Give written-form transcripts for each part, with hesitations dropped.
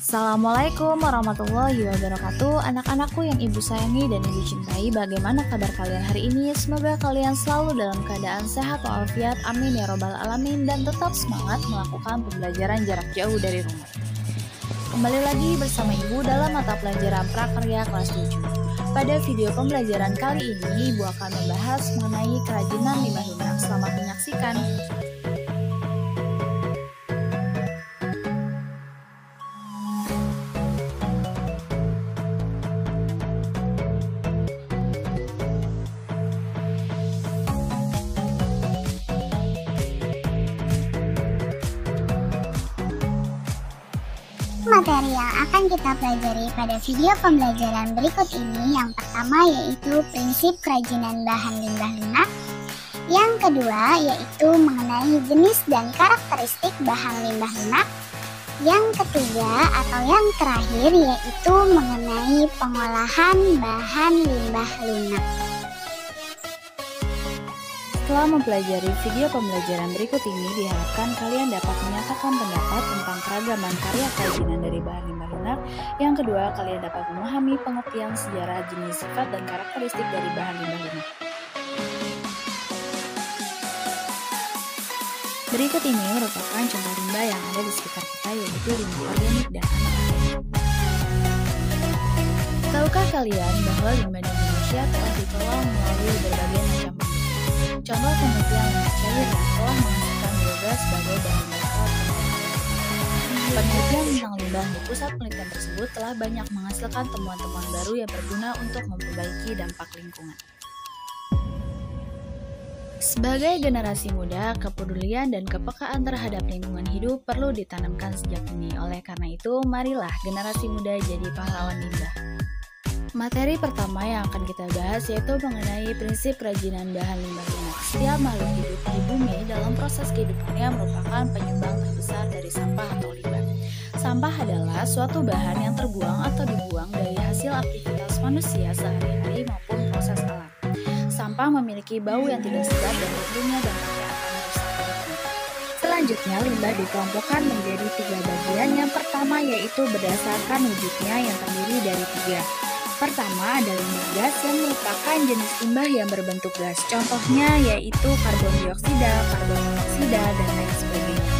Assalamualaikum warahmatullahi wabarakatuh. Anak-anakku yang ibu sayangi dan ibu cintai, bagaimana kabar kalian hari ini? Semoga kalian selalu dalam keadaan sehat walafiat, amin ya robbal alamin, dan tetap semangat melakukan pembelajaran jarak jauh dari rumah. Kembali lagi bersama ibu dalam mata pelajaran prakarya kelas 7. Pada video pembelajaran kali ini, ibu akan membahas mengenai kerajinan limbah lunak. Selamat menyaksikan. Materi yang akan kita pelajari pada video pembelajaran berikut ini, yang pertama yaitu prinsip kerajinan bahan limbah lunak, yang kedua yaitu mengenai jenis dan karakteristik bahan limbah lunak, yang ketiga atau yang terakhir yaitu mengenai pengolahan bahan limbah lunak. Setelah mempelajari video pembelajaran berikut ini, diharapkan kalian dapat menyatakan pendapat tentang keragaman karya kerajinan dari bahan limbah lunak. Yang kedua, kalian dapat memahami pengertian sejarah, jenis, sifat, dan karakteristik dari bahan limbah lunak. Berikut ini merupakan contoh limbah yang ada di sekitar kita, yaitu limbah organik dan anorganik. Tahukah kalian bahwa limbah di Indonesia telah dikelola melalui berbagai macam bentuk? Contoh penelitian limbah cair yang telah menghasilkan biogas sebagai bahan bakar. Penelitian tentang limbah di pusat penelitian tersebut telah banyak menghasilkan temuan-temuan baru yang berguna untuk memperbaiki dampak lingkungan. Sebagai generasi muda, kepedulian dan kepekaan terhadap lingkungan hidup perlu ditanamkan sejak dini. Oleh karena itu, marilah generasi muda jadi pahlawan limbah. Materi pertama yang akan kita bahas yaitu mengenai prinsip kerajinan bahan limbah lunak. Setiap makhluk hidup di bumi dalam proses kehidupannya merupakan penyumbang terbesar dari sampah atau limbah. Sampah adalah suatu bahan yang terbuang atau dibuang dari hasil aktivitas manusia sehari-hari maupun proses alam. Sampah memiliki bau yang tidak sedap dan tentunya dampaknya akan merusak lingkungan. Selanjutnya, limbah dikelompokkan menjadi 3 bagian. Yang pertama yaitu berdasarkan wujudnya yang terdiri dari 3. Pertama ada limbah gas yang merupakan jenis limbah yang berbentuk gas. Contohnya yaitu karbon dioksida, karbon monoksida, dan lain sebagainya.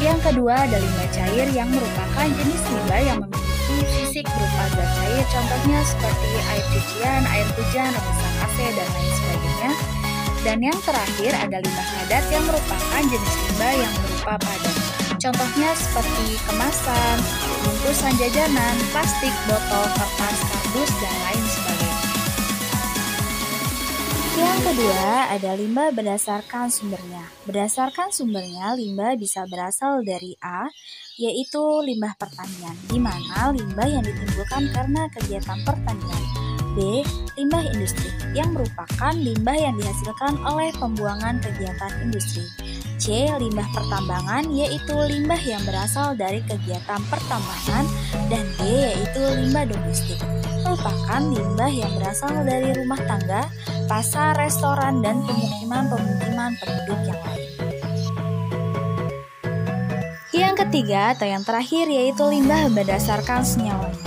Yang kedua ada limbah cair yang merupakan jenis limbah yang memiliki fisik berupa zat cair. Contohnya seperti air cucian, air hujan, rebusan AC, dan lain sebagainya. Dan yang terakhir ada limbah padat yang merupakan jenis limbah yang berupa padat. Contohnya seperti kemasan, bungkusan jajanan, plastik, botol, kertas, kardus, dan lain sebagainya. Yang kedua ada limbah berdasarkan sumbernya. Berdasarkan sumbernya, limbah bisa berasal dari A, yaitu limbah pertanian, di mana limbah yang ditimbulkan karena kegiatan pertanian. B. Limbah industri, yang merupakan limbah yang dihasilkan oleh pembuangan kegiatan industri. C. Limbah pertambangan, yaitu limbah yang berasal dari kegiatan pertambangan. Dan D. Yaitu limbah domestik, merupakan limbah yang berasal dari rumah tangga, pasar, restoran, dan pemukiman penduduk yang lain. Yang ketiga atau yang terakhir yaitu limbah berdasarkan senyawanya.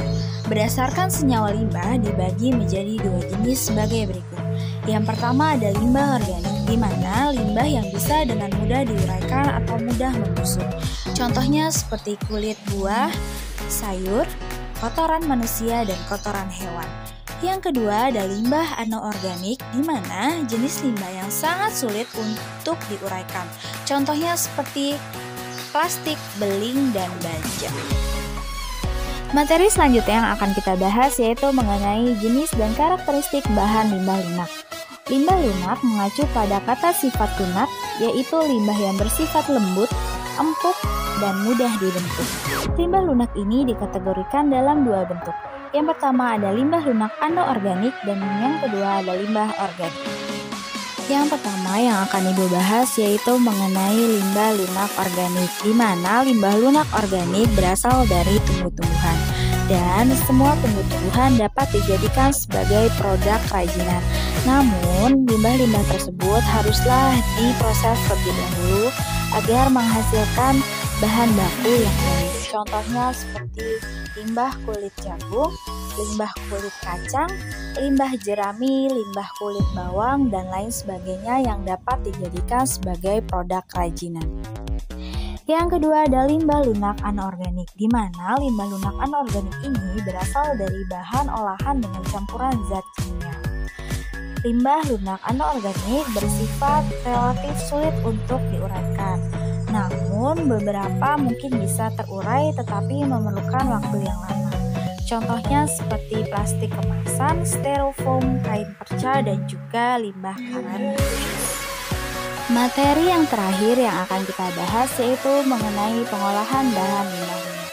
Berdasarkan senyawa limbah dibagi menjadi 2 jenis sebagai berikut. Yang pertama ada limbah organik, di mana limbah yang bisa dengan mudah diuraikan atau mudah membusuk. Contohnya seperti kulit buah, sayur, kotoran manusia, dan kotoran hewan. Yang kedua ada limbah anorganik, di mana jenis limbah yang sangat sulit untuk diuraikan. Contohnya seperti plastik, beling, dan baja. Materi selanjutnya yang akan kita bahas yaitu mengenai jenis dan karakteristik bahan limbah lunak. Limbah lunak mengacu pada kata sifat lunak, yaitu limbah yang bersifat lembut, empuk, dan mudah dibentuk. Limbah lunak ini dikategorikan dalam 2 bentuk. Yang pertama ada limbah lunak anorganik dan yang kedua ada limbah organik. Yang pertama yang akan Ibu bahas yaitu mengenai limbah lunak organik, di mana limbah lunak organik berasal dari tumbuh-tumbuhan. dan semua tumbuh-tumbuhan dapat dijadikan sebagai produk kerajinan. Namun, limbah-limbah tersebut haruslah diproses terlebih dahulu agar menghasilkan bahan baku yang baik. Contohnya seperti limbah kulit jagung, limbah kulit kacang, limbah jerami, limbah kulit bawang, dan lain sebagainya yang dapat dijadikan sebagai produk kerajinan. Yang kedua ada limbah lunak anorganik, di mana limbah lunak anorganik ini berasal dari bahan olahan dengan campuran zat kimia. Limbah lunak anorganik bersifat relatif sulit untuk diuraikan, namun beberapa mungkin bisa terurai tetapi memerlukan waktu yang lama. Contohnya seperti plastik kemasan, styrofoam, kain perca, dan juga limbah pangan. Materi yang terakhir yang akan kita bahas yaitu mengenai pengolahan bahan limbah lunak,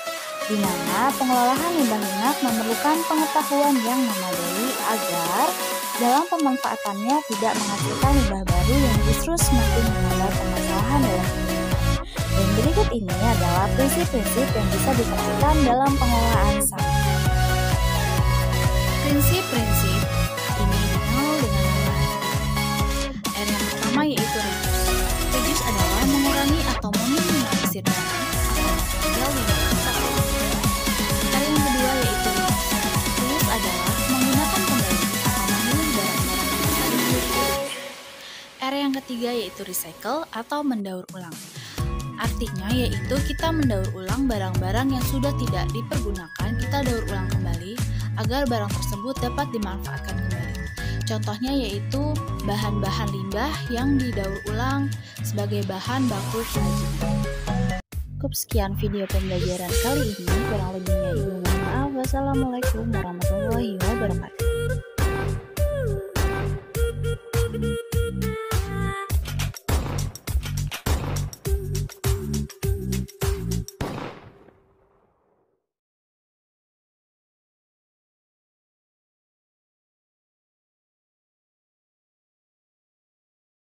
di mana pengolahan limbah lunak memerlukan pengetahuan yang memadai agar dalam pemanfaatannya tidak menghasilkan limbah baru yang justru semakin menambah permasalahan dalam lingkungan. Dan berikut ini adalah prinsip-prinsip yang bisa diterapkan dalam pengelolaan sampah. Prinsip-prinsip ini dikenal dengan nama R yang pertama yaitu reduce. Reduce adalah mengurangi atau meminimalisir barang atau material yang rusak. R yang kedua yaitu reuse. Reuse adalah menggunakan kembali atau memilih barang-barang yang bisa diulang. R yang ketiga yaitu recycle atau mendaur ulang. Artinya yaitu kita mendaur ulang barang-barang yang sudah tidak dipergunakan, kita daur ulang kembali agar barang tersebut dapat dimanfaatkan kembali. Contohnya yaitu bahan-bahan limbah yang didaur ulang sebagai bahan baku kerajinan. Cukup sekian video pembelajaran kali ini, kurang lebihnya ibu mohon maaf. Wassalamualaikum warahmatullahi wabarakatuh.